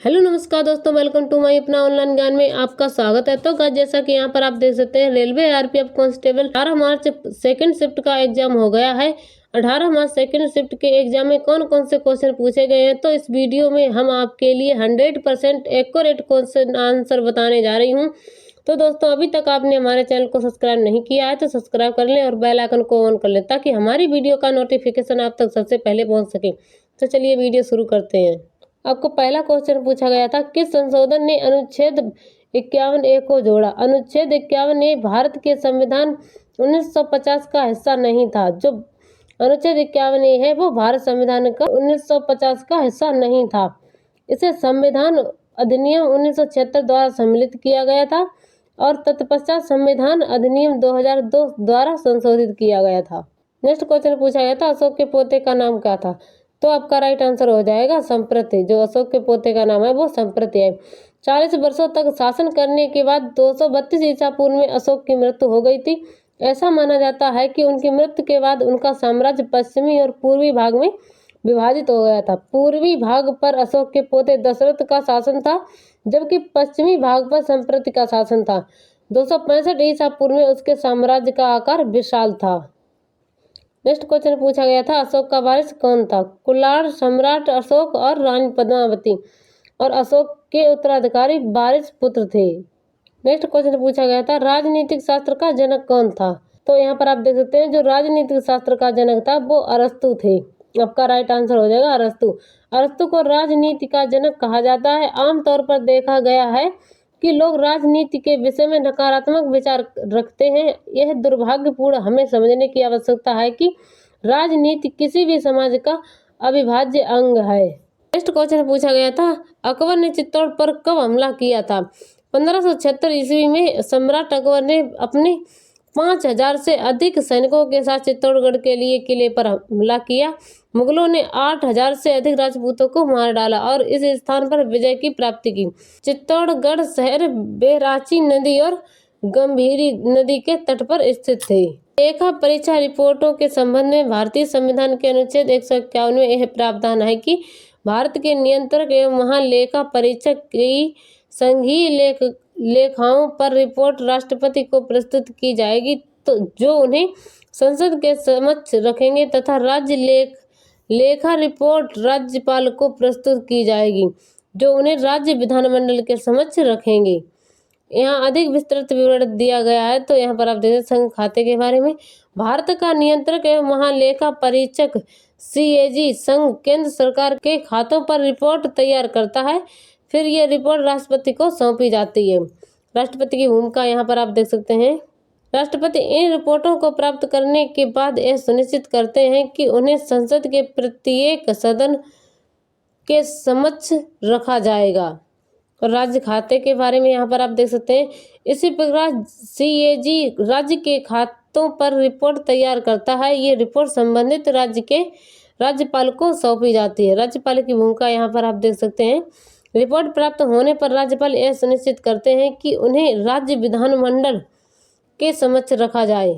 Hello नमस्कार दोस्तों, welcome to my अपना ऑनलाइन ज्ञान में आपका स्वागत है। तो गाइस, जैसा कि यहाँ पर आप देख सकते हैं, रेलवे आरपीएफ कांस्टेबल 18 मार्च सेकंड शिफ्ट का एग्जाम हो गया है। 18 मार्च सेकंड शिफ्ट के एग्जाम में कौन कौन से क्वेश्चन पूछे गए हैं, तो इस वीडियो में हम आपके लिए 100% एक्यूरेट क्वेश्चन आंसर बताने जा रही हूँ। तो दोस्तों, अभी तक आपने हमारे चैनल को सब्सक्राइब नहीं किया है तो सब्सक्राइब कर लें और बेल आइकन को ऑन कर लें ताकि हमारी वीडियो का नोटिफिकेशन आप तक सबसे पहले पहुँच सके। तो चलिए वीडियो शुरू करते हैं। आपको पहला क्वेश्चन पूछा गया था, किस संशोधन ने अनुच्छेद 51A को जोड़ा? अनुच्छेद 51A भारत के संविधान 1950 का हिस्सा नहीं था। जो अनुच्छेद 51A है वो भारत संविधान का 1950 का हिस्सा नहीं था। इसे संविधान अधिनियम 1976 द्वारा सम्मिलित किया गया था और तत्पश्चात संविधान अधिनियम 2002 द्वारा संशोधित किया गया था। नेक्स्ट क्वेश्चन पूछा गया था, अशोक के पोते का नाम क्या था? तो आपका राइट आंसर हो जाएगा संप्रति। जो अशोक के पोते का नाम है वो संप्रति है। 40 वर्षों तक शासन करने के बाद 232 ईसा पूर्व में अशोक की मृत्यु हो गई थी। ऐसा माना जाता है कि उनकी मृत्यु के बाद उनका साम्राज्य पश्चिमी और पूर्वी भाग में विभाजित हो गया था। पूर्वी भाग पर अशोक के पोते दशरथ का शासन था, जबकि पश्चिमी भाग पर संप्रति का शासन था। 265 ईसा पूर्व में उसके साम्राज्य का आकार विशाल था। नेक्स्ट क्वेश्चन पूछा गया था, अशोक का वारिस कौन था? कुलार सम्राट अशोक और रानी पद्मावती और अशोक के उत्तराधिकारी वारिस पुत्र थे। नेक्स्ट क्वेश्चन पूछा गया था, राजनीतिक शास्त्र का जनक कौन था? तो यहाँ पर आप देख सकते हैं, जो राजनीतिक शास्त्र का जनक था वो अरस्तु थे। आपका राइट आंसर हो जाएगा अरस्तु। अरस्तु को राजनीति का जनक कहा जाता है। आमतौर पर देखा गया है कि लोग राजनीति के विषय में नकारात्मक विचार रखते हैं। यह दुर्भाग्यपूर्ण। हमें समझने की आवश्यकता है कि राजनीति किसी भी समाज का अविभाज्य अंग है। नेक्स्ट क्वेश्चन पूछा गया था, अकबर ने चित्तौड़ पर कब हमला किया था? 1576 ईस्वी में सम्राट अकबर ने अपने 5000 से अधिक सैनिकों के साथ चित्तौड़गढ़ के लिए किले पर हमला किया। मुगलों ने 8000 से अधिक राजपूतों को मार डाला और इस स्थान पर विजय की प्राप्ति की। चित्तौड़गढ़ शहर बेराची नदी और गंभीरी नदी के तट पर स्थित थे। लेखा परीक्षा रिपोर्टों के संबंध में भारतीय संविधान के अनुच्छेद 151 में यह प्रावधान है कि भारत के नियंत्रक एवं महालेखा परीक्षक की संघीय लेखाओं पर रिपोर्ट राष्ट्रपति को प्रस्तुत की जाएगी, तो जो उन्हें संसद के समक्ष रखेंगे, तथा राज्य लेखा रिपोर्ट राज्यपाल को प्रस्तुत की जाएगी, जो उन्हें राज्य विधानमंडल के समक्ष रखेंगे। यहाँ अधिक विस्तृत विवरण दिया गया है। तो यहाँ पर आप देखते हैं संघ खाते के बारे में। भारत का नियंत्रक एवं महालेखा परीक्षक CAG संघ केंद्र सरकार के खातों पर रिपोर्ट तैयार करता है। फिर ये रिपोर्ट राष्ट्रपति को सौंपी जाती है। राष्ट्रपति की भूमिका यहाँ पर आप देख सकते हैं। राष्ट्रपति इन रिपोर्टों को प्राप्त करने के बाद यह सुनिश्चित करते हैं कि उन्हें संसद के प्रत्येक सदन के समक्ष रखा जाएगा। और राज्य खाते के बारे में यहाँ पर आप देख सकते हैं। इसी प्रकार CAG राज्य के खातों पर रिपोर्ट तैयार करता है। ये रिपोर्ट संबंधित राज्य के राज्यपाल को सौंपी जाती है। राज्यपाल की भूमिका यहाँ पर आप देख सकते हैं। रिपोर्ट प्राप्त होने पर राज्यपाल यह सुनिश्चित करते हैं कि उन्हें राज्य विधानमंडल के समक्ष रखा जाए।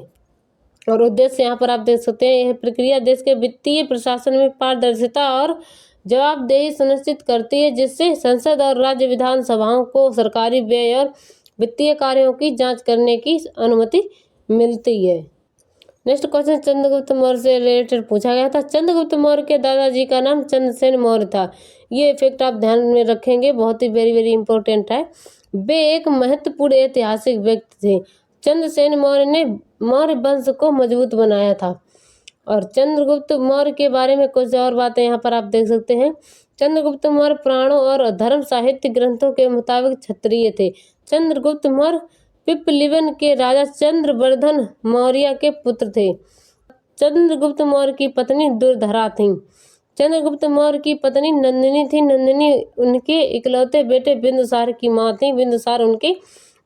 और उद्देश्य यहाँ पर आप देख सकते हैं, यह प्रक्रिया देश के वित्तीय प्रशासन में पारदर्शिता और जवाबदेही सुनिश्चित करती है, जिससे संसद और राज्य विधानसभाओं को सरकारी व्यय और वित्तीय कार्यों की जांच करने की अनुमति मिलती है। नेक्स्ट क्वेश्चन चंद्रगुप्त मौर्य से रिलेटेड पूछा गया था। चंद्रगुप्त मौर्य के दादाजी का नाम चंद्रसेन मौर्य था। ये फैक्ट आप ध्यान में रखेंगे, बहुत ही वेरी इंपॉर्टेंट है। वे एक महत्वपूर्ण ऐतिहासिक व्यक्ति थे। चंद्रसेन मौर्य ने मौर्य वंश को मजबूत बनाया था। और चंद्रगुप्त मौर्य के बारे में कुछ और बातें यहाँ पर आप देख सकते हैं। चंद्रगुप्त मौर्य पुराणों और धर्म साहित्य ग्रंथों के मुताबिक क्षत्रिय थे। चंद्रगुप्त मौर्य पिपलिवन के राजा चंद्रवर्धन मौर्य के पुत्र थे। चंद्रगुप्त मौर्य की पत्नी दुर्धरा थी। चंद्रगुप्त मौर्य की पत्नी नंदिनी थी। नंदिनी उनके इकलौते बेटे बिंदुसार की माँ थी। बिंदुसार उनके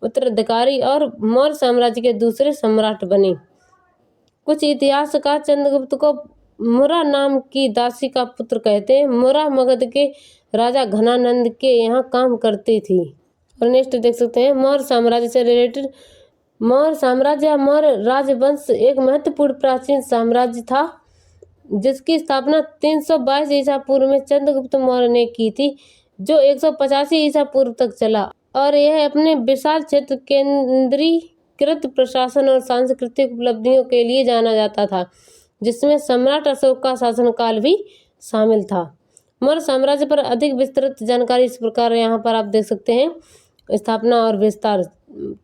उत्तराधिकारी और मौर्य साम्राज्य के दूसरे सम्राट बने। कुछ इतिहासकार चंद्रगुप्त को मुरा नाम की दासी का पुत्र कहते हैं। मुरा मगध के राजा घनानंद के यहाँ काम करती थी। और नेक्स्ट देख सकते हैं, मौर्य साम्राज्य से रिलेटेड। मौर्य साम्राज्य या मौर्य राजवंश एक महत्वपूर्ण प्राचीन साम्राज्य था, जिसकी स्थापना 322 ईसा पूर्व में चंद्रगुप्त मौर्य ने की थी। जो 185 ईसा पूर्व तक चला और यह अपने विशाल क्षेत्र, केंद्रीकृत प्रशासन और सांस्कृतिक उपलब्धियों के लिए जाना जाता था, जिसमें सम्राट अशोक का शासनकाल भी शामिल था। मौर्य साम्राज्य पर अधिक विस्तृत जानकारी इस प्रकार यहाँ पर आप देख सकते हैं। स्थापना और विस्तार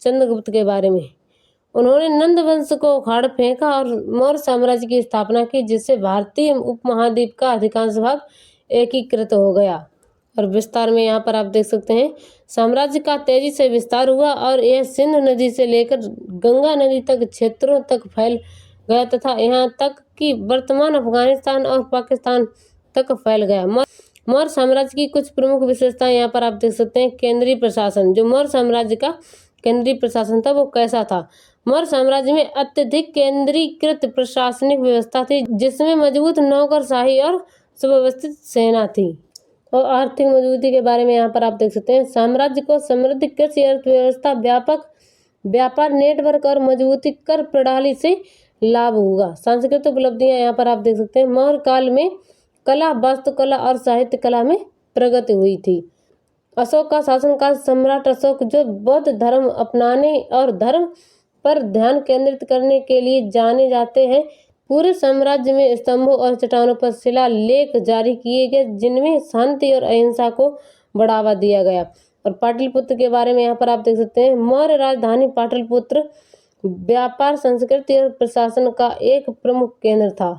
चंद्रगुप्त के बारे में, उन्होंने नंद वंश को उखाड़ फेंका और मौर्य साम्राज्य की स्थापना की, जिससे भारतीय उपमहाद्वीप का अधिकांश भाग एकीकृत हो गया। और विस्तार में यहाँ पर आप देख सकते हैं, साम्राज्य का तेजी से विस्तार हुआ और यह सिंधु नदी से लेकर गंगा नदी तक क्षेत्रों तक फैल गया तथा यहाँ तक कि वर्तमान अफगानिस्तान और पाकिस्तान तक फैल गया। मौर्य साम्राज्य की कुछ प्रमुख विशेषताएं यहाँ पर आप देख सकते हैं। केंद्रीय प्रशासन, जो मौर्य साम्राज्य का केंद्रीय प्रशासन था वो कैसा था? मौर्य साम्राज्य में अत्यधिक केंद्रीकृत प्रशासनिक व्यवस्था थी, जिसमें मजबूत नौकरशाही और सुव्यवस्थित सेना थी। और आर्थिक मजबूती के बारे में यहाँ पर आप देख सकते हैं, साम्राज्य को समृद्ध कृषि अर्थव्यवस्था, व्यापक व्यापार नेटवर्क और मजबूती कर प्रणाली से लाभ हुआ। सांस्कृतिक उपलब्धियां यहाँ पर आप देख सकते हैं, मौर्य काल में कला, वास्तुकला और साहित्य कला में प्रगति हुई थी। अशोक का शासनकाल, सम्राट अशोक जो बौद्ध धर्म अपनाने और धर्म पर ध्यान केंद्रित करने के लिए जाने जाते हैं, पूरे साम्राज्य में स्तंभों और चट्टानों पर शिलालेख जारी किए गए, जिनमें शांति और अहिंसा को बढ़ावा दिया गया। और पाटलिपुत्र के बारे में यहाँ पर आप देख सकते हैं, मौर्य राजधानी पाटलिपुत्र व्यापार, संस्कृति और प्रशासन का एक प्रमुख केंद्र था।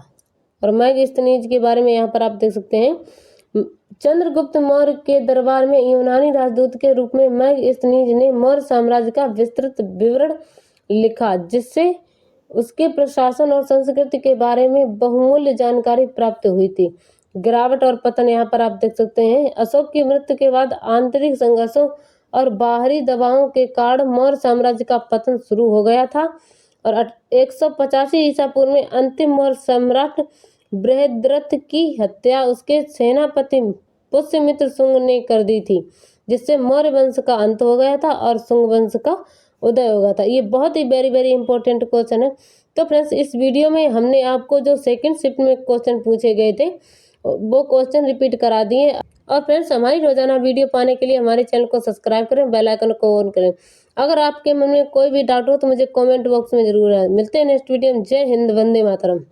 और मेगास्थनीज के बारे में यहाँ पर आप देख सकते हैं, चंद्रगुप्त मौर्य के दरबार में यूनानी राजदूत के रूप में मेगास्थनीज ने मौर्य साम्राज्य का विस्तृत विवरण लिखा, जिससे उसके प्रशासन और संस्कृति के बारे में बहुमूल्य जानकारी प्राप्त हुई थी। गिरावट और पतन यहाँ पर आप देख सकते हैं, अशोक की मृत्यु के बाद आंतरिक संघर्षों और बाहरी दबावों के कारण मौर्य साम्राज्य का पतन शुरू हो गया था। और 185 ईसा पूर्व में अंतिम मौर्य सम्राट बृहद्रथ की हत्या उसके सेनापति पुष्यमित्र शुंग ने कर दी थी, जिससे मौर्य वंश का अंत हो गया था और शुंग वंश का उदय हो गया था। ये बहुत ही वेरी इंपॉर्टेंट क्वेश्चन है। तो फ्रेंड्स, इस वीडियो में हमने आपको जो सेकंड शिफ्ट में क्वेश्चन पूछे गए थे वो क्वेश्चन रिपीट करा दिए। और फ्रेंड्स, हमारी रोजाना वीडियो पाने के लिए हमारे चैनल को सब्सक्राइब करें, बेल आइकन को ऑन करें। अगर आपके मन में कोई भी डाउट हो तो मुझे कमेंट बॉक्स में जरूर है। मिलते हैं नेक्स्ट वीडियो में। जय हिंद, वंदे मातरम।